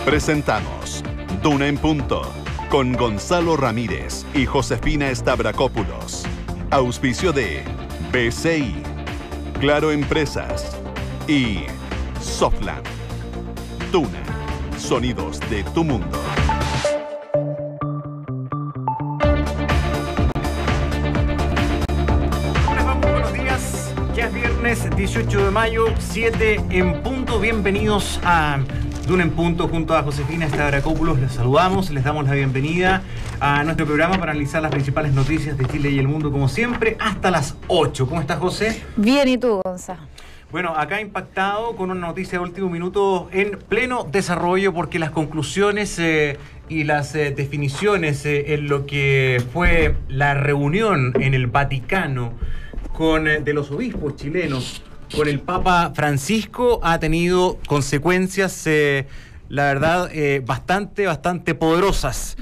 Presentamos Duna en Punto con Gonzalo Ramírez y Josefina Stavrakopoulos. Auspicio de BCI, Claro Empresas y Softland. Duna, sonidos de tu mundo. Buenos días, ya es viernes 18 de mayo, 7 en punto. Bienvenidos a Duna en Punto junto a Josefina Stavrakopoulos. Les saludamos, les damos la bienvenida a nuestro programa para analizar las principales noticias de Chile y el mundo, como siempre, hasta las 8. ¿Cómo estás, José? Bien, ¿y tú, Gonza? Bueno, acá impactado con una noticia de último minuto en pleno desarrollo, porque las conclusiones y las definiciones en lo que fue la reunión en el Vaticano de los obispos chilenos con el Papa Francisco ha tenido consecuencias, la verdad, bastante poderosas.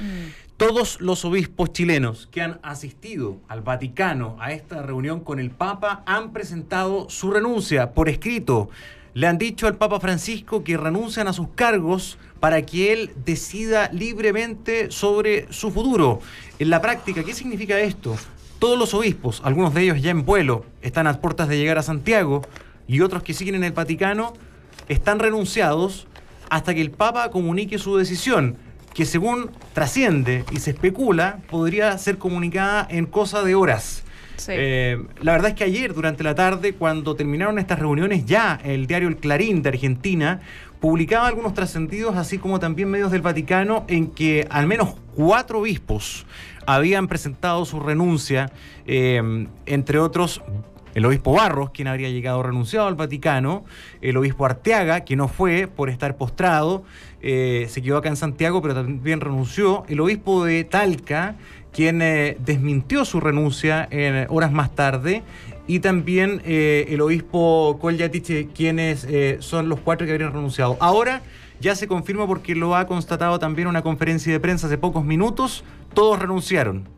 Todos los obispos chilenos que han asistido al Vaticano a esta reunión con el Papa han presentado su renuncia por escrito. Le han dicho al Papa Francisco que renuncian a sus cargos para que él decida libremente sobre su futuro. En la práctica, ¿qué significa esto? Todos los obispos, algunos de ellos ya en vuelo, están a puertas de llegar a Santiago, y otros que siguen en el Vaticano están renunciados hasta que el Papa comunique su decisión, que según trasciende y se especula, podría ser comunicada en cosa de horas. Sí. La verdad es que ayer, durante la tarde, cuando terminaron estas reuniones, ya el diario El Clarín de Argentina publicaba algunos trascendidos, así como también medios del Vaticano, en que al menos 4 obispos habían presentado su renuncia, entre otros el obispo Barros, quien habría llegado renunciado al Vaticano, el obispo Arteaga, que no fue por estar postrado, se quedó acá en Santiago, pero también renunció, el obispo de Talca, quien desmintió su renuncia horas más tarde, y también el obispo Colyatich, quienes son los 4 que habrían renunciado. Ahora ya se confirma, porque lo ha constatado también una conferencia de prensa hace pocos minutos, todos renunciaron.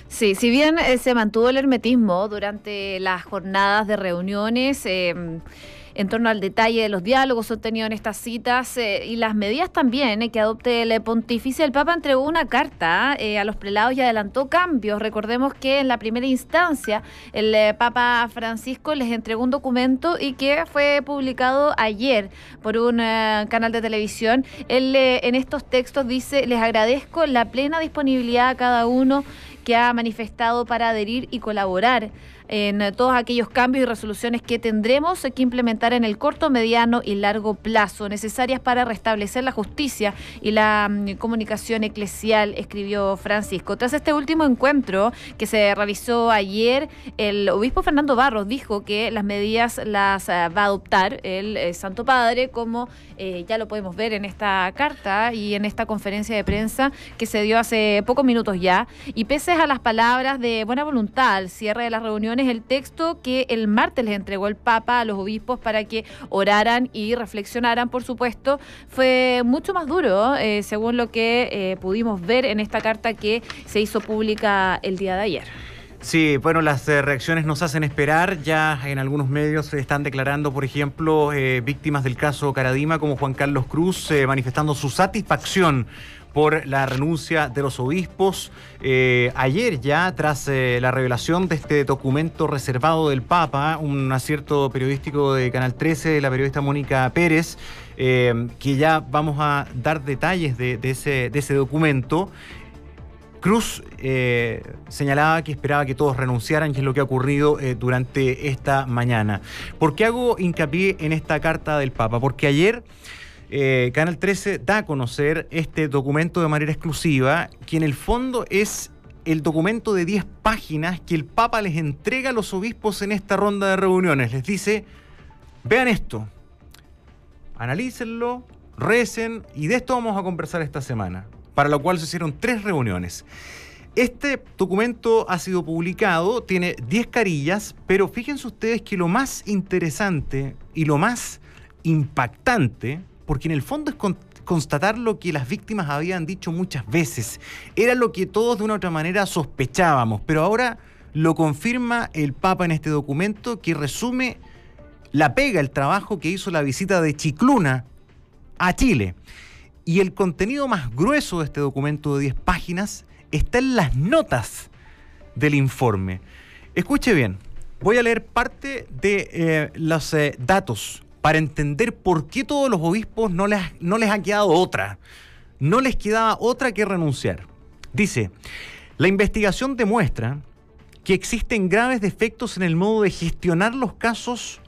Sí, si bien se mantuvo el hermetismo durante las jornadas de reuniones en torno al detalle de los diálogos sostenidos en estas citas y las medidas también que adopte el pontífice, el Papa entregó una carta a los prelados y adelantó cambios. Recordemos que en la primera instancia el Papa Francisco les entregó un documento y que fue publicado ayer por un canal de televisión. Él en estos textos dice: les agradezco la plena disponibilidad a cada uno que ha manifestado para adherir y colaborar en todos aquellos cambios y resoluciones que tendremos que implementar en el corto, mediano y largo plazo, necesarias para restablecer la justicia y la comunicación eclesial, escribió Francisco. Tras este último encuentro que se realizó ayer, el obispo Fernando Barros dijo que las medidas las va a adoptar el Santo Padre, como ya lo podemos ver en esta carta y en esta conferencia de prensa que se dio hace pocos minutos ya. Y pese a las palabras de buena voluntad al cierre de las reuniones, el texto que el martes les entregó el Papa a los obispos para que oraran y reflexionaran, por supuesto, fue mucho más duro, según lo que pudimos ver en esta carta que se hizo pública el día de ayer. Sí, bueno, las reacciones nos hacen esperar. Ya en algunos medios se están declarando, por ejemplo, víctimas del caso Caradima, como Juan Carlos Cruz, manifestando su satisfacción por la renuncia de los obispos. Ayer ya, tras la revelación de este documento reservado del Papa, un acierto periodístico de Canal 13, la periodista Mónica Pérez, que ya vamos a dar detalles de ese documento, Cruz señalaba que esperaba que todos renunciaran, y es lo que ha ocurrido durante esta mañana. ¿Por qué hago hincapié en esta carta del Papa? Porque ayer Canal 13 da a conocer este documento de manera exclusiva, que en el fondo es el documento de 10 páginas que el Papa les entrega a los obispos en esta ronda de reuniones. Les dice: vean esto, analícenlo, recen, y de esto vamos a conversar esta semana, para lo cual se hicieron 3 reuniones. Este documento ha sido publicado, tiene 10 carillas, pero fíjense ustedes que lo más interesante y lo más impactante, porque en el fondo es constatar lo que las víctimas habían dicho muchas veces, era lo que todos de una u otra manera sospechábamos, pero ahora lo confirma el Papa en este documento, que resume la pega, el trabajo que hizo la visita de Chicluna a Chile. Y el contenido más grueso de este documento de 10 páginas está en las notas del informe. Escuche bien, voy a leer parte de los datos para entender por qué todos los obispos no les ha quedado otra. No les quedaba otra que renunciar. Dice, la investigación demuestra que existen graves defectos en el modo de gestionar los casos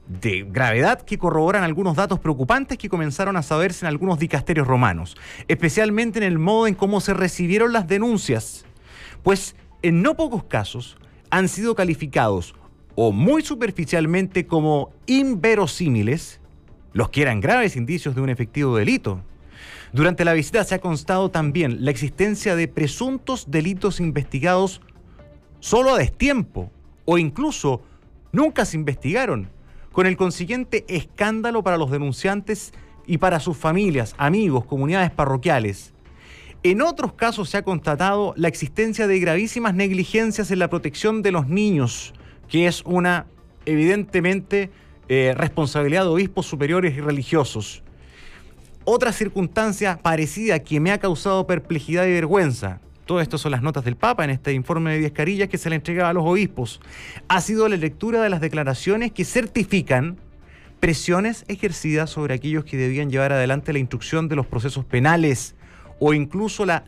de gravedad que corroboran algunos datos preocupantes que comenzaron a saberse en algunos dicasterios romanos, especialmente en el modo en cómo se recibieron las denuncias, pues en no pocos casos han sido calificados o muy superficialmente como inverosímiles, los que eran graves indicios de un efectivo delito. Durante la visita se ha constatado también la existencia de presuntos delitos investigados solo a destiempo o incluso nunca se investigaron, con el consiguiente escándalo para los denunciantes y para sus familias, amigos, comunidades parroquiales. En otros casos se ha constatado la existencia de gravísimas negligencias en la protección de los niños, que es una, evidentemente, responsabilidad de obispos superiores y religiosos. Otra circunstancia parecida que me ha causado perplejidad y vergüenza, todo esto son las notas del Papa en este informe de 10 carillas que se le entregaba a los obispos, ha sido la lectura de las declaraciones que certifican presiones ejercidas sobre aquellos que debían llevar adelante la instrucción de los procesos penales o incluso la,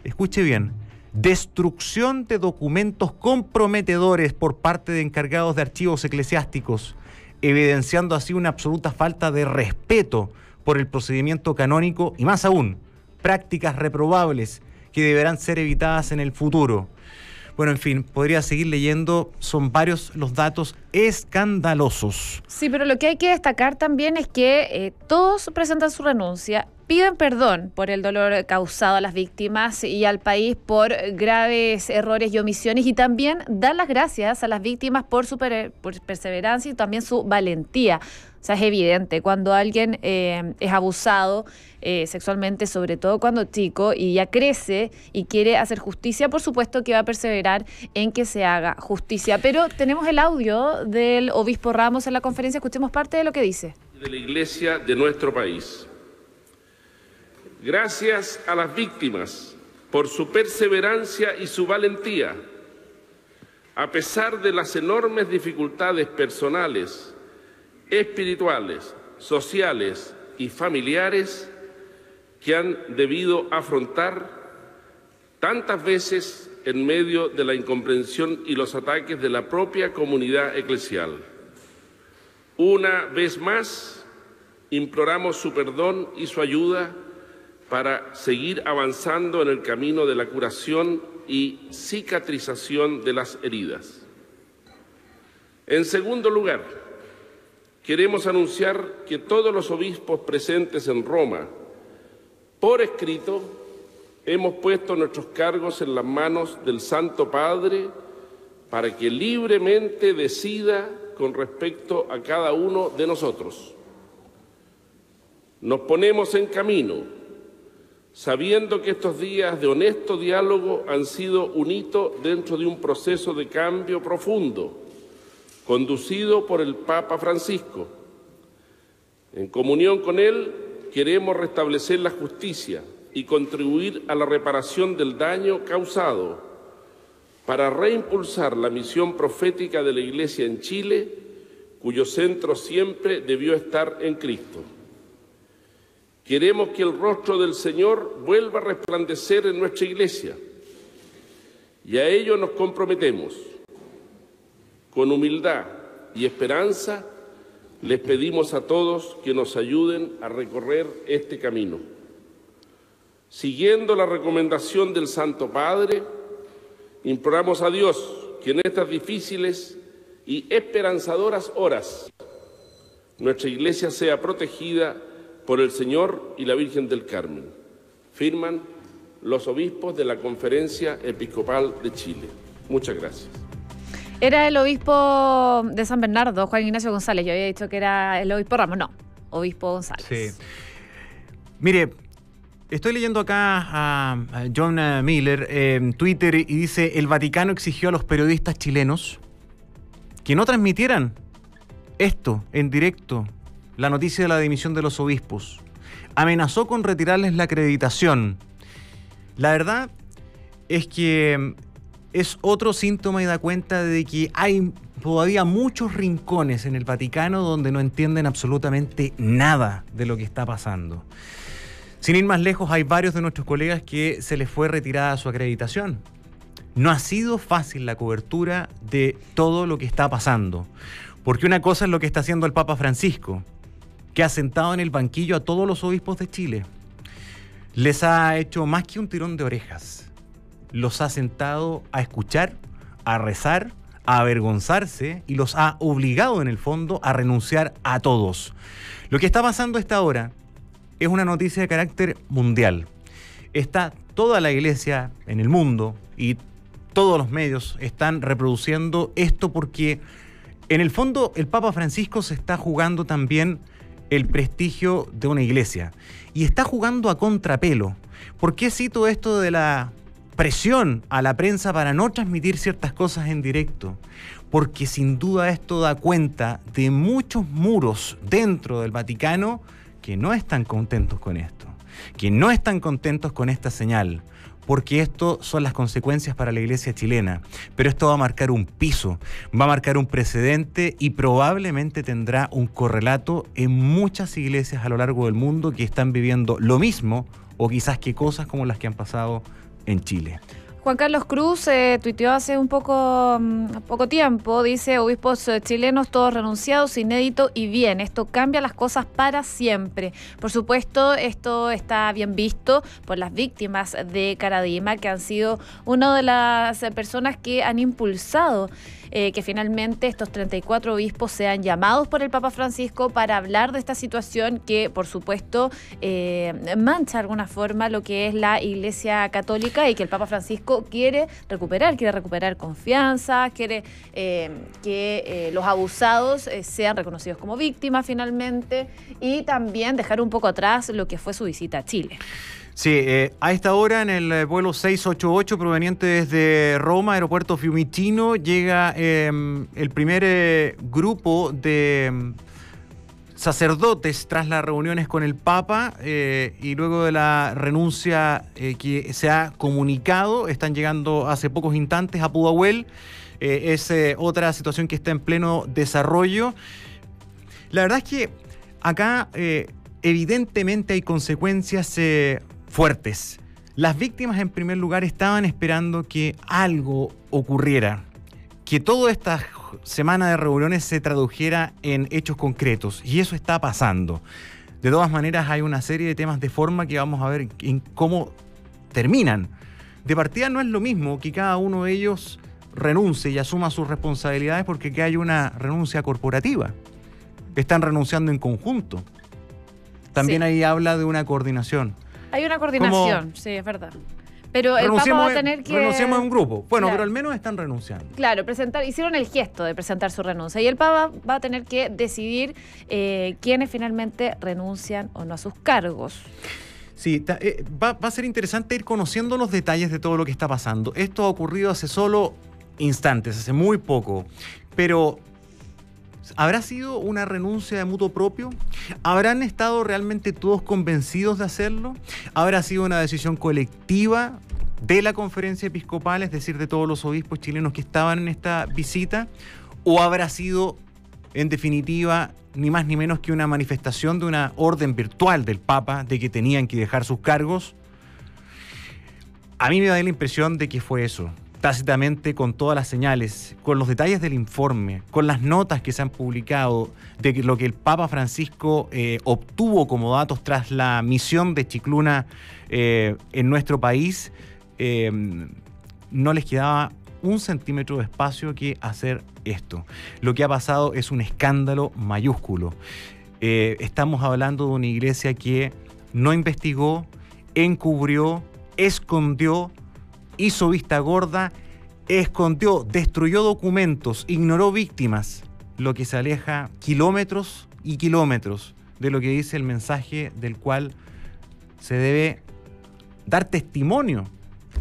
escuche bien, destrucción de documentos comprometedores por parte de encargados de archivos eclesiásticos, evidenciando así una absoluta falta de respeto por el procedimiento canónico y más aún, prácticas reprobables que deberán ser evitadas en el futuro. Bueno, en fin, podría seguir leyendo, son varios los datos escandalosos. Sí, pero lo que hay que destacar también es que todos presentan su renuncia, piden perdón por el dolor causado a las víctimas y al país por graves errores y omisiones, y también dan las gracias a las víctimas por su perseverancia y también su valentía. O sea, es evidente, cuando alguien es abusado sexualmente, sobre todo cuando chico, y ya crece y quiere hacer justicia, por supuesto que va a perseverar en que se haga justicia. Pero tenemos el audio del obispo Ramos en la conferencia, escuchemos parte de lo que dice. De la Iglesia de nuestro país. Gracias a las víctimas por su perseverancia y su valentía. A pesar de las enormes dificultades personales, espirituales, sociales y familiares que han debido afrontar tantas veces en medio de la incomprensión y los ataques de la propia comunidad eclesial. Una vez más, imploramos su perdón y su ayuda para seguir avanzando en el camino de la curación y cicatrización de las heridas. En segundo lugar, queremos anunciar que todos los obispos presentes en Roma, por escrito, hemos puesto nuestros cargos en las manos del Santo Padre para que libremente decida con respecto a cada uno de nosotros. Nos ponemos en camino, sabiendo que estos días de honesto diálogo han sido un hito dentro de un proceso de cambio profundo, conducido por el Papa Francisco. En comunión con él, queremos restablecer la justicia y contribuir a la reparación del daño causado para reimpulsar la misión profética de la Iglesia en Chile, cuyo centro siempre debió estar en Cristo. Queremos que el rostro del Señor vuelva a resplandecer en nuestra Iglesia y a ello nos comprometemos. Con humildad y esperanza les pedimos a todos que nos ayuden a recorrer este camino. Siguiendo la recomendación del Santo Padre, imploramos a Dios que en estas difíciles y esperanzadoras horas nuestra Iglesia sea protegida por el Señor y la Virgen del Carmen. Firman los obispos de la Conferencia Episcopal de Chile. Muchas gracias. Era el obispo de San Bernardo, Juan Ignacio González. Yo había dicho que era el obispo Ramos. No, obispo González. Sí. Mire, estoy leyendo acá a John Miller en Twitter y dice: el Vaticano exigió a los periodistas chilenos que no transmitieran esto en directo, la noticia de la dimisión de los obispos. amenazó con retirarles la acreditación. La verdad es que es otro síntoma y da cuenta de que hay todavía muchos rincones en el Vaticano donde no entienden absolutamente nada de lo que está pasando. Sin ir más lejos, hay varios de nuestros colegas que se les fue retirada su acreditación. No ha sido fácil la cobertura de todo lo que está pasando, porque una cosa es lo que está haciendo el Papa Francisco, que ha sentado en el banquillo a todos los obispos de Chile. Les ha hecho más que un tirón de orejas. Los ha sentado a escuchar, a rezar, a avergonzarse y los ha obligado en el fondo a renunciar a todos. Lo que está pasando a esta hora es una noticia de carácter mundial. Está toda la iglesia en el mundo y todos los medios están reproduciendo esto porque en el fondo el Papa Francisco se está jugando también el prestigio de una iglesia y está jugando a contrapelo. ¿Por qué cito esto de la presión a la prensa para no transmitir ciertas cosas en directo? Porque sin duda esto da cuenta de muchos muros dentro del Vaticano que no están contentos con esto, que no están contentos con esta señal, porque esto son las consecuencias para la iglesia chilena. Pero esto va a marcar un piso, va a marcar un precedente y probablemente tendrá un correlato en muchas iglesias a lo largo del mundo que están viviendo lo mismo o quizás que cosas como las que han pasado en Chile. Juan Carlos Cruz tuiteó hace un poco tiempo, dice: obispos chilenos todos renunciados, inédito y bien, esto cambia las cosas para siempre. Por supuesto, esto está bien visto por las víctimas de Caradima, que han sido una de las personas que han impulsado que finalmente estos 34 obispos sean llamados por el Papa Francisco para hablar de esta situación que, por supuesto, mancha de alguna forma lo que es la Iglesia Católica y que el Papa Francisco quiere recuperar confianza, quiere que los abusados sean reconocidos como víctimas finalmente y también dejar un poco atrás lo que fue su visita a Chile. Sí, a esta hora en el vuelo 688 proveniente desde Roma, aeropuerto Fiumicino, llega el primer grupo de sacerdotes tras las reuniones con el Papa y luego de la renuncia que se ha comunicado. Están llegando hace pocos instantes a Pudahuel. Es otra situación que está en pleno desarrollo. La verdad es que acá evidentemente hay consecuencias fuertes. Las víctimas, en primer lugar, estaban esperando que algo ocurriera, que toda esta semana de reuniones se tradujera en hechos concretos, y eso está pasando. De todas maneras, hay una serie de temas de forma que vamos a ver en cómo terminan. De partida no es lo mismo que cada uno de ellos renuncie y asuma sus responsabilidades, porque aquí hay una renuncia corporativa. Están renunciando en conjunto. También ahí habla de una coordinación. Hay una coordinación, sí, es verdad. Pero el Papa va a tener que... Renunciamos en un grupo. Bueno, claro, pero al menos están renunciando. Claro, hicieron el gesto de presentar su renuncia. Y el Papa va a tener que decidir quiénes finalmente renuncian o no a sus cargos. Sí, va a ser interesante ir conociendo los detalles de todo lo que está pasando. Esto ha ocurrido hace solo instantes, hace muy poco. Pero ¿habrá sido una renuncia de mutuo propio? ¿Habrán estado realmente todos convencidos de hacerlo? ¿Habrá sido una decisión colectiva de la conferencia episcopal, es decir, de todos los obispos chilenos que estaban en esta visita? ¿O habrá sido, en definitiva, ni más ni menos que una manifestación de una orden virtual del Papa de que tenían que dejar sus cargos? A mí me da la impresión de que fue eso. Tácitamente, con todas las señales, con los detalles del informe, con las notas que se han publicado de lo que el Papa Francisco obtuvo como datos tras la misión de Chicluna en nuestro país, no les quedaba un centímetro de espacio que hacer esto. Lo que ha pasado es un escándalo mayúsculo. Estamos hablando de una iglesia que no investigó, encubrió, escondió, hizo vista gorda, escondió, destruyó documentos, ignoró víctimas, lo que se aleja kilómetros y kilómetros de lo que dice el mensaje del cual se debe dar testimonio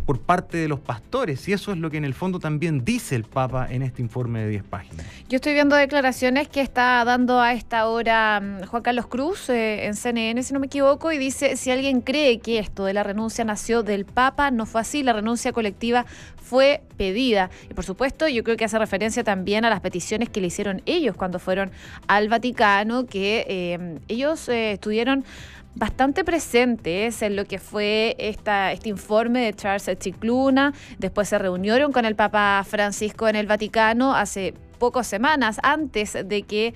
por parte de los pastores, y eso es lo que en el fondo también dice el Papa en este informe de 10 páginas. Yo estoy viendo declaraciones que está dando a esta hora Juan Carlos Cruz en CNN, si no me equivoco, y dice: si alguien cree que esto de la renuncia nació del Papa, no fue así, la renuncia colectiva fue pedida. Y por supuesto, yo creo que hace referencia también a las peticiones que le hicieron ellos cuando fueron al Vaticano, que ellos estuvieron bastante presentes en lo que fue este informe de Charles Cicluna. Después se reunieron con el Papa Francisco en el Vaticano hace pocas semanas antes de que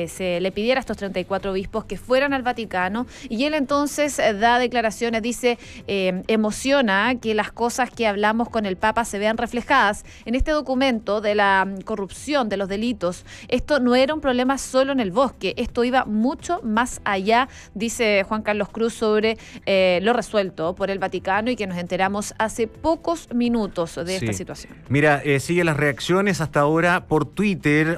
se le pidiera a estos 34 obispos que fueran al Vaticano, y él entonces da declaraciones, dice: emociona que las cosas que hablamos con el Papa se vean reflejadas en este documento de la corrupción, de los delitos. Esto no era un problema solo en el bosque, esto iba mucho más allá, dice Juan Carlos Cruz, sobre lo resuelto por el Vaticano, y que nos enteramos hace pocos minutos de esta situación. Mira, sigue las reacciones hasta ahora por Twitter.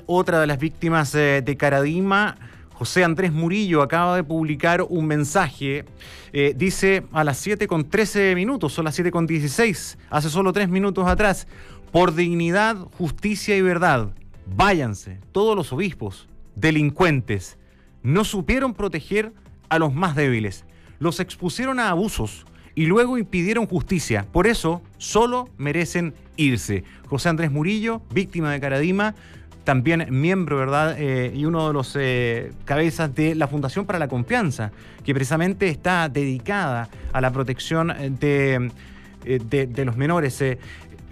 Otra de las víctimas de Caradima, José Andrés Murillo, acaba de publicar un mensaje. Dice a las 7:13, son las 7:16, hace solo 3 minutos atrás: por dignidad, justicia y verdad, váyanse todos los obispos, delincuentes. No supieron proteger a los más débiles, los expusieron a abusos y luego impidieron justicia. Por eso solo merecen irse. José Andrés Murillo, víctima de Caradima, también miembro, ¿verdad? Y uno de los cabezas de la Fundación para la Confianza, que precisamente está dedicada a la protección de los menores.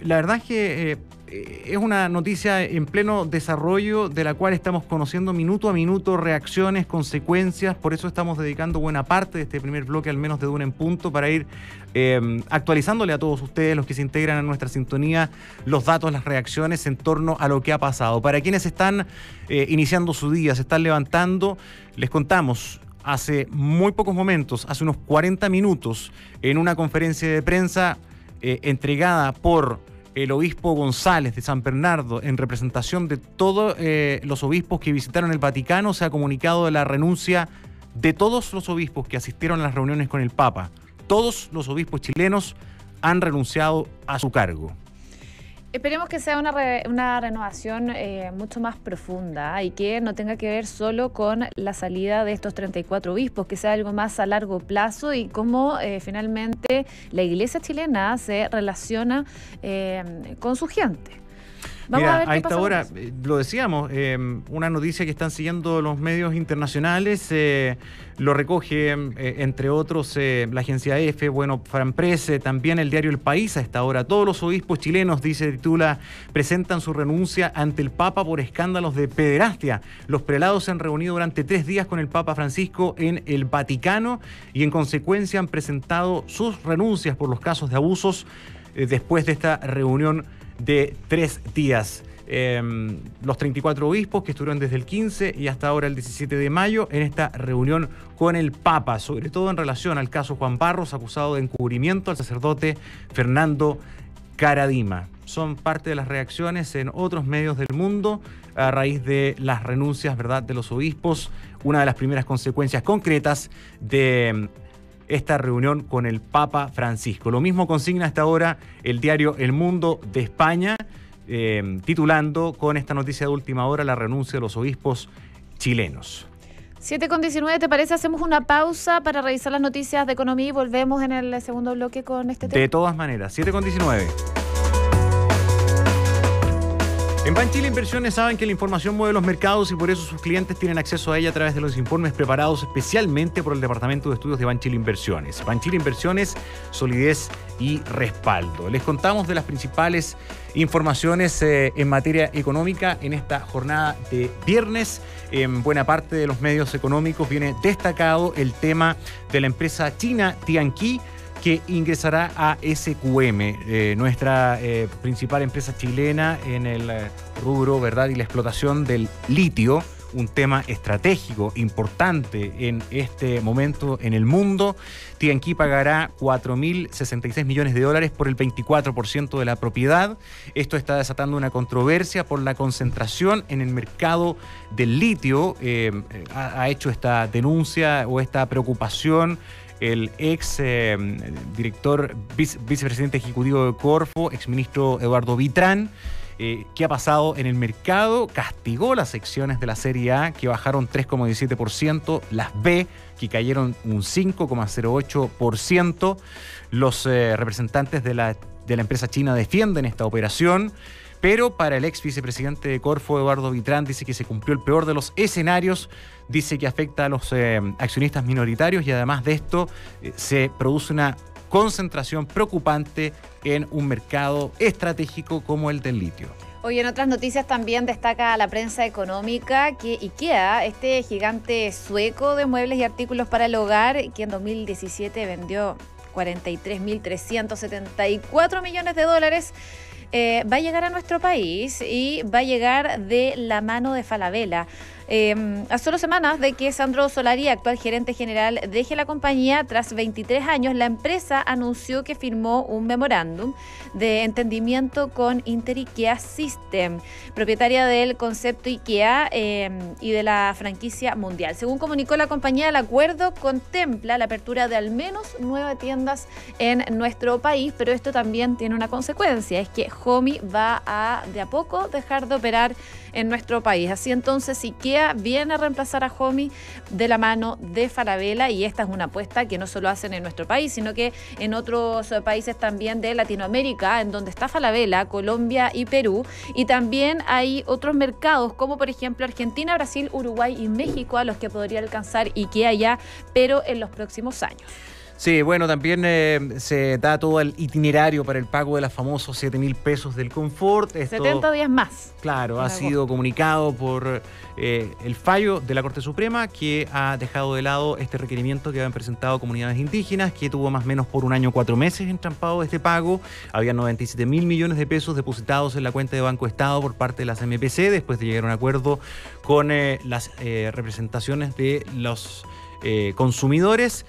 La verdad es que es una noticia en pleno desarrollo, de la cual estamos conociendo minuto a minuto reacciones, consecuencias. Por eso estamos dedicando buena parte de este primer bloque, al menos de Duna en Punto, para ir actualizándole a todos ustedes, los que se integran a nuestra sintonía, los datos, las reacciones en torno a lo que ha pasado. Para quienes están iniciando su día, se están levantando, les contamos: hace muy pocos momentos, hace unos 40 minutos, en una conferencia de prensa entregada por el obispo González de San Bernardo, en representación de todos los obispos que visitaron el Vaticano, se ha comunicado de la renuncia de todos los obispos que asistieron a las reuniones con el Papa. Todos los obispos chilenos han renunciado a su cargo. Esperemos que sea una renovación mucho más profunda y que no tenga que ver solo con la salida de estos 34 obispos, que sea algo más a largo plazo, y cómo finalmente la Iglesia chilena se relaciona con su gente. Vamos a ver qué pasa. Hora, lo decíamos, una noticia que están siguiendo los medios internacionales, lo recoge, entre otros, la agencia EFE, Fran Press, también el diario El País a esta hora. Todos los obispos chilenos, titula, presentan su renuncia ante el Papa por escándalos de pederastia. Los prelados se han reunido durante 3 días con el Papa Francisco en el Vaticano y en consecuencia han presentado sus renuncias por los casos de abusos después de esta reunión de 3 días. Los 34 obispos que estuvieron desde el 15 y hasta ahora el 17 de mayo en esta reunión con el Papa, sobre todo en relación al caso Juan Barros, acusado de encubrimiento al sacerdote Fernando Caradima. Son parte de las reacciones en otros medios del mundo a raíz de las renuncias, ¿verdad?, de los obispos. Una de las primeras consecuencias concretas de esta reunión con el Papa Francisco. Lo mismo consigna hasta ahora el diario El Mundo de España, titulando con esta noticia de última hora: la renuncia de los obispos chilenos. 7:19, ¿te parece? Hacemos una pausa para revisar las noticias de economía y volvemos en el segundo bloque con este tema. De todas maneras, 7:19. En Banchile Inversiones saben que la información mueve los mercados y por eso sus clientes tienen acceso a ella a través de los informes preparados especialmente por el Departamento de Estudios de Banchile Inversiones. Banchile Inversiones, solidez y respaldo. Les contamos de las principales informaciones en materia económica en esta jornada de viernes. En buena parte de los medios económicos viene destacado el tema de la empresa china Tianqi, que ingresará a SQM, nuestra principal empresa chilena en el rubro, ¿verdad?, y la explotación del litio, un tema estratégico importante en este momento en el mundo. Tianqi pagará $4.066 millones por el 24% de la propiedad. Esto está desatando una controversia por la concentración en el mercado del litio. Ha hecho esta denuncia o esta preocupación el ex vicepresidente ejecutivo de Corfo, exministro Eduardo Vitrán. ¿Qué ha pasado en el mercado? Castigó las acciones de la Serie A, que bajaron 3,17%, las B, que cayeron un 5,08%. Los representantes de la empresa china defienden esta operación, pero para el ex vicepresidente de Corfo, Eduardo Vitrán, dice que se cumplió el peor de los escenarios, dice que afecta a los accionistas minoritarios y además de esto se produce una concentración preocupante en un mercado estratégico como el del litio. Hoy en otras noticias también destaca la prensa económica que IKEA, este gigante sueco de muebles y artículos para el hogar, que en 2017 vendió 43.374 millones de dólares, va a llegar a nuestro país y va a llegar de la mano de Falabella. A solo semanas de que Sandro Solari, actual gerente general, deje la compañía tras 23 años, la empresa anunció que firmó un memorándum de entendimiento con Inter IKEA System, propietaria del concepto IKEA y de la franquicia mundial. Según comunicó la compañía, el acuerdo contempla la apertura de al menos 9 tiendas en nuestro país, pero esto también tiene una consecuencia, es que Homey va a de a poco dejar de operar en nuestro país. Así entonces IKEA viene a reemplazar a Homey de la mano de Falabella, y esta es una apuesta que no solo hacen en nuestro país, sino que en otros países también de Latinoamérica, en donde está Falabella, Colombia y Perú, y también hay otros mercados como por ejemplo Argentina, Brasil, Uruguay y México, a los que podría alcanzar IKEA ya, pero en los próximos años. Sí, bueno, también se da todo el itinerario para el pago de los famosos 7.000 pesos del confort. Esto, 70 días más. Claro, ha sido comunicado por el fallo de la Corte Suprema, que ha dejado de lado este requerimiento que habían presentado comunidades indígenas, que tuvo más o menos por un año 4 meses entrampado este pago. Había 97.000 millones de pesos depositados en la cuenta de Banco Estado por parte de las MPC, después de llegar a un acuerdo con las representaciones de los consumidores.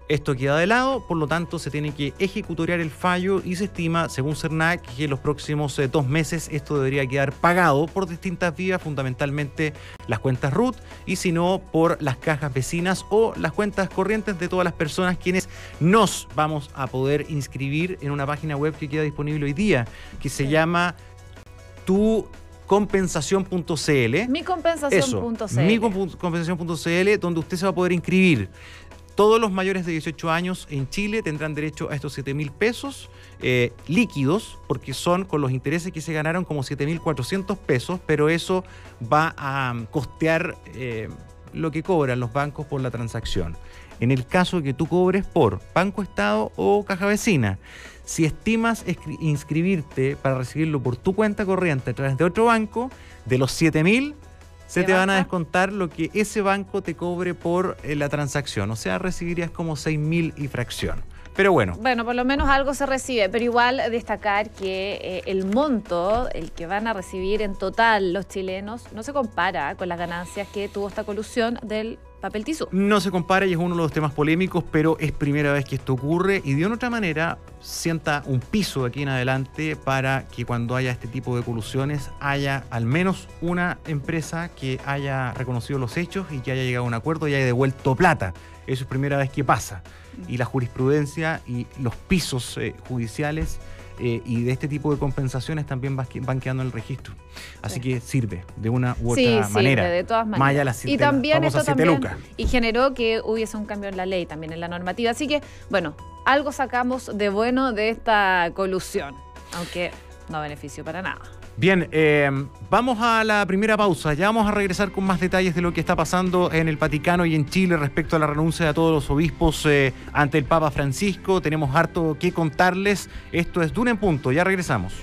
Esto queda de lado, por lo tanto se tiene que ejecutoriar el fallo y se estima, según CERNAC, que en los próximos 2 meses esto debería quedar pagado por distintas vías, fundamentalmente las cuentas RUT, y si no, por las cajas vecinas o las cuentas corrientes de todas las personas quienes nos vamos a poder inscribir en una página web que queda disponible hoy día, que se llama tucompensación.cl. Micompensación.cl. Micompensación.cl, donde usted se va a poder inscribir. Todos los mayores de 18 años en Chile tendrán derecho a estos 7.000 pesos líquidos, porque son con los intereses que se ganaron como 7.400 pesos, pero eso va a costear lo que cobran los bancos por la transacción. En el caso que tú cobres por Banco Estado o Caja Vecina, si estimas inscribirte para recibirlo por tu cuenta corriente a través de otro banco, de los 7.000, se te van a descontar lo que ese banco te cobre por la transacción. O sea, recibirías como 6.000 y fracción. Pero bueno. Bueno, por lo menos algo se recibe, pero igual destacar que el monto, el que van a recibir en total los chilenos, no se compara con las ganancias que tuvo esta colusión del papel tisú. No se compara y es uno de los temas polémicos, pero es primera vez que esto ocurre y de una otra manera sienta un piso de aquí en adelante para que cuando haya este tipo de colusiones haya al menos una empresa que haya reconocido los hechos y que haya llegado a un acuerdo y haya devuelto plata. Eso es primera vez que pasa. Y la jurisprudencia y los pisos judiciales y de este tipo de compensaciones también van quedando en el registro. Así que sirve de una u otra manera. Sí, de todas maneras. Más allá de las y también esto también, lucas. Y generó que hubiese un cambio en la ley, también en la normativa. Así que, bueno, algo sacamos de bueno de esta colusión, aunque no beneficio para nada. Bien, vamos a la primera pausa. Ya vamos a regresar con más detalles de lo que está pasando en el Vaticano y en Chile respecto a la renuncia de todos los obispos ante el Papa Francisco. Tenemos harto que contarles. Esto es Duna en Punto. Ya regresamos.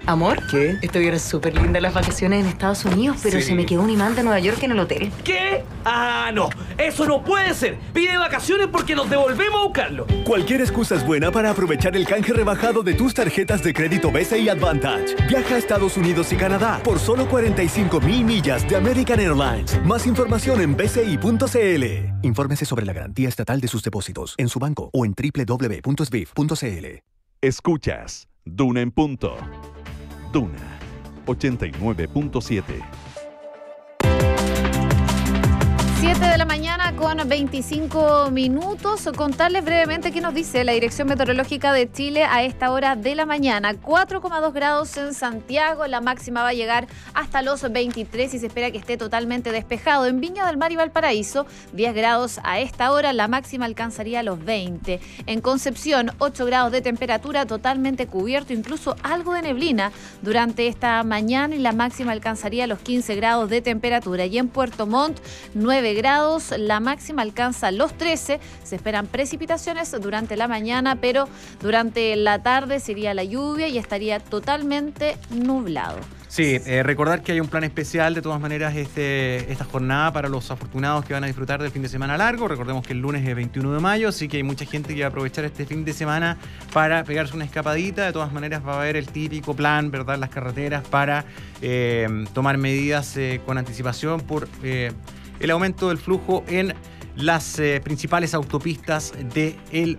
Amor, ¿Qué? estuvieron súper lindas las vacaciones en Estados Unidos, pero Sí. se me quedó un imán de Nueva York en el hotel. ¿Qué? ¡Ah, no! ¡Eso no puede ser! Pide vacaciones porque nos devolvemos a buscarlo. Cualquier excusa es buena para aprovechar el canje rebajado de tus tarjetas de crédito BCI Advantage. Viaja a Estados Unidos y Canadá por solo 45.000 millas de American Airlines. Más información en bci.cl. Infórmese sobre la garantía estatal de sus depósitos en su banco o en www.sbif.cl. Escuchas Duna en Punto. Duna, 89.7. 7 de la mañana con 25 minutos. Contarles brevemente qué nos dice la Dirección Meteorológica de Chile a esta hora de la mañana. 4,2 grados en Santiago, la máxima va a llegar hasta los 23 y se espera que esté totalmente despejado. En Viña del Mar y Valparaíso, 10 grados a esta hora, la máxima alcanzaría los 20. En Concepción, 8 grados de temperatura, totalmente cubierto, incluso algo de neblina durante esta mañana y la máxima alcanzaría los 15 grados de temperatura. Y en Puerto Montt, 9 grados, la máxima alcanza los 13, se esperan precipitaciones durante la mañana, pero durante la tarde sería la lluvia y estaría totalmente nublado. Sí, recordar que hay un plan especial de todas maneras esta jornada para los afortunados que van a disfrutar del fin de semana largo. Recordemos que el lunes es 21 de mayo, así que hay mucha gente que va a aprovechar este fin de semana para pegarse una escapadita. De todas maneras va a haber el típico plan, ¿verdad?, las carreteras para tomar medidas con anticipación por el aumento del flujo en las principales autopistas del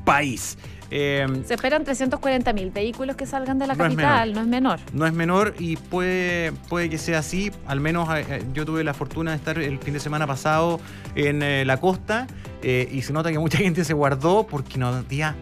país. Se esperan 340.000 vehículos que salgan de la capital, no es menor. No es menor y puede que sea así. Al menos yo tuve la fortuna de estar el fin de semana pasado en la costa y se nota que mucha gente se guardó porque no había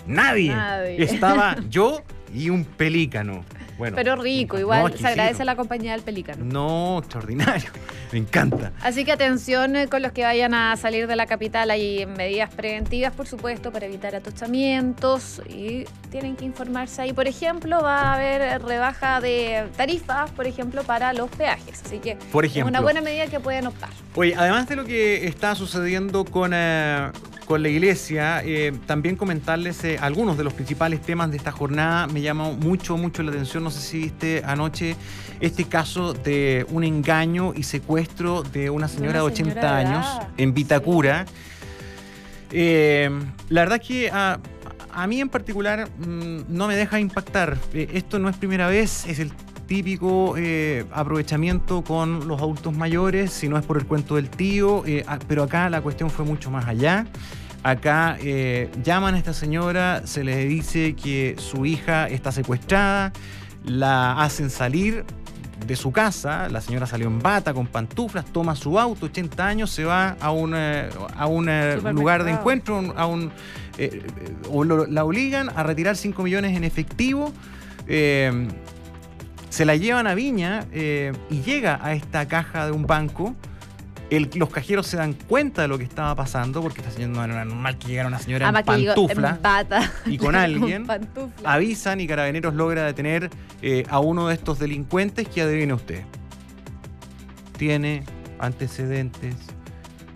nadie. Estaba yo y un pelícano. Bueno, pero rico, igual se agradece la compañía del pelícano. No, extraordinario, me encanta. Así que atención con los que vayan a salir de la capital, hay medidas preventivas, por supuesto, para evitar atochamientos y tienen que informarse ahí. Por ejemplo, va a haber rebaja de tarifas, por ejemplo, para los peajes. Así que es una buena medida que pueden optar. Oye, además de lo que está sucediendo con la iglesia, también comentarles algunos de los principales temas de esta jornada. Me llamó mucho la atención, no sé si viste anoche este caso de un engaño y secuestro de una señora de 80 años en Vitacura. Sí. La verdad es que a mí en particular no me deja impactar. Esto no es primera vez, es el típico aprovechamiento con los adultos mayores, si no es por el cuento del tío, pero acá la cuestión fue mucho más allá. Acá llaman a esta señora, se le dice que su hija está secuestrada, la hacen salir de su casa, la señora salió en bata, con pantuflas, toma su auto, 80 años, se va a un lugar de encuentro, la obligan a retirar 5 millones en efectivo, se la llevan a Viña y llega a esta caja de un banco. Los cajeros se dan cuenta de lo que estaba pasando, porque esta señora no era normal que llegara una señora en pantufla y con alguien. Avisan y Carabineros logra detener a uno de estos delincuentes que, adivine usted, tiene antecedentes,